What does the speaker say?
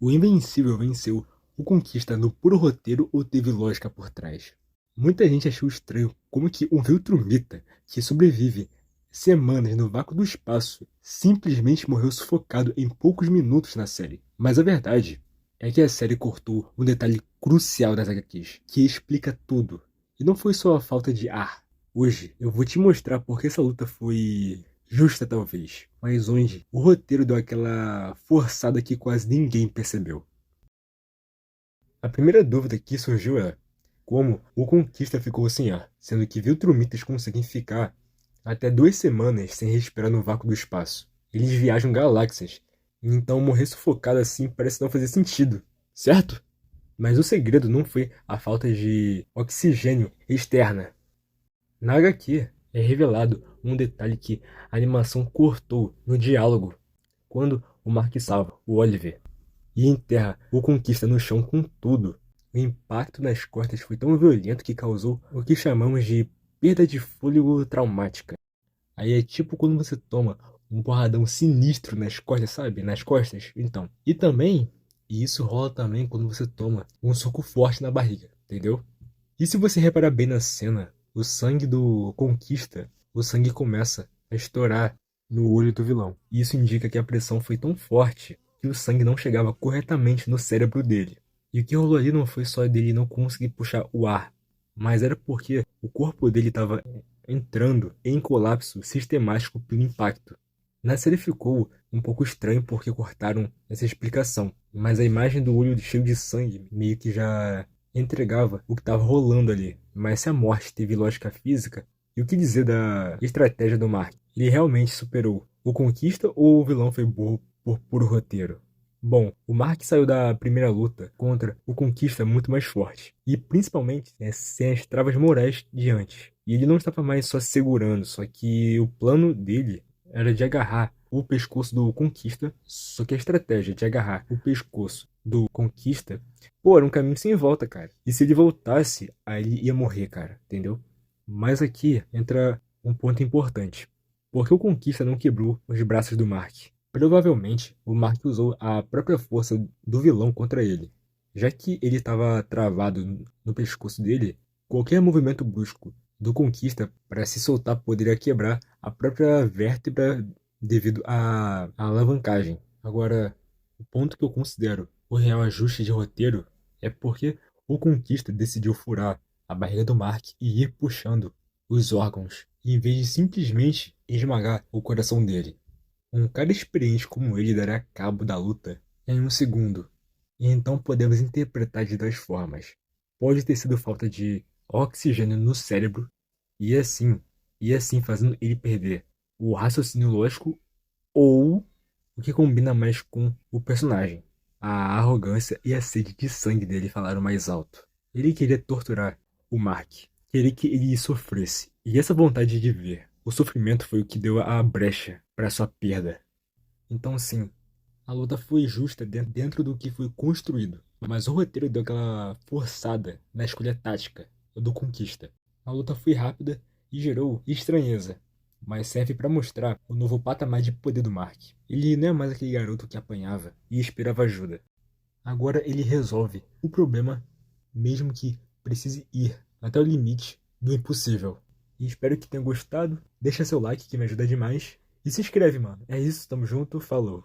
O Invencível venceu o Conquista no puro roteiro ou teve lógica por trás? Muita gente achou estranho como que um Viltrumita, que sobrevive semanas no vácuo do espaço, simplesmente morreu sufocado em poucos minutos na série. Mas a verdade é que a série cortou um detalhe crucial das HQs, que explica tudo. E não foi só a falta de ar. Hoje eu vou te mostrar porque essa luta foi justa talvez, mas onde o roteiro deu aquela forçada que quase ninguém percebeu. A primeira dúvida que surgiu é como o Conquista ficou sem ar, sendo que Viltrumitas conseguem ficar até 2 semanas sem respirar no vácuo do espaço. Eles viajam galáxias, então morrer sufocado assim parece não fazer sentido, certo? Mas o segredo não foi a falta de oxigênio externa. Na HQ é revelado um detalhe que a animação cortou no diálogo, quando o Mark salva o Oliver e enterra o Conquista no chão com tudo. O impacto nas costas foi tão violento que causou o que chamamos de perda de fôlego traumática. Aí é tipo quando você toma um porradão sinistro nas costas, sabe? Nas costas. Então. E isso rola também quando você toma um soco forte na barriga, entendeu? E se você reparar bem na cena, o sangue do Conquista, o sangue começa a estourar no olho do vilão. E isso indica que a pressão foi tão forte que o sangue não chegava corretamente no cérebro dele. E o que rolou ali não foi só dele não conseguir puxar o ar, mas era porque o corpo dele estava entrando em colapso sistemático pelo impacto. Na série ficou um pouco estranho porque cortaram essa explicação, mas a imagem do olho cheio de sangue meio que já entregava o que estava rolando ali. Mas se a morte teve lógica física, e o que dizer da estratégia do Mark? Ele realmente superou o Conquista ou o vilão foi burro por puro roteiro? Bom, o Mark saiu da primeira luta contra o Conquista muito mais forte, e principalmente sem as travas morais de antes. E ele não estava mais só segurando, só que o plano dele era de agarrar o pescoço do Conquista, só que a estratégia de agarrar o pescoço do Conquista, pô, era um caminho sem volta, cara. E se ele voltasse, aí ele ia morrer, cara, entendeu? Mas aqui entra um ponto importante. Porque o Conquista não quebrou os braços do Mark? Provavelmente, o Mark usou a própria força do vilão contra ele. Já que ele estava travado no pescoço dele, qualquer movimento brusco do Conquista para se soltar poderia quebrar a própria vértebra devido à alavancagem. Agora, o ponto que eu considero o real ajuste de roteiro é porque o Conquista decidiu furar a barriga do Mark e ir puxando os órgãos, em vez de simplesmente esmagar o coração dele. Um cara experiente como ele dará cabo da luta em um segundo, e então podemos interpretar de duas formas. Pode ter sido falta de oxigênio no cérebro, e assim, e assim fazendo ele perder o raciocínio lógico, ou o que combina mais com o personagem. A arrogância e a sede de sangue dele falaram mais alto. Ele queria torturar o Mark, queria que ele sofresse, e essa vontade de ver o sofrimento foi o que deu a brecha para sua perda. Então, sim, a luta foi justa dentro do que foi construído, mas o roteiro deu aquela forçada na escolha tática do Conquista. A luta foi rápida e gerou estranheza, mas serve para mostrar o novo patamar de poder do Mark. Ele não é mais aquele garoto que apanhava e esperava ajuda. Agora ele resolve o problema, mesmo que precise ir até o limite do impossível. E espero que tenha gostado. Deixa seu like que me ajuda demais. E se inscreve, mano. É isso, tamo junto, falou.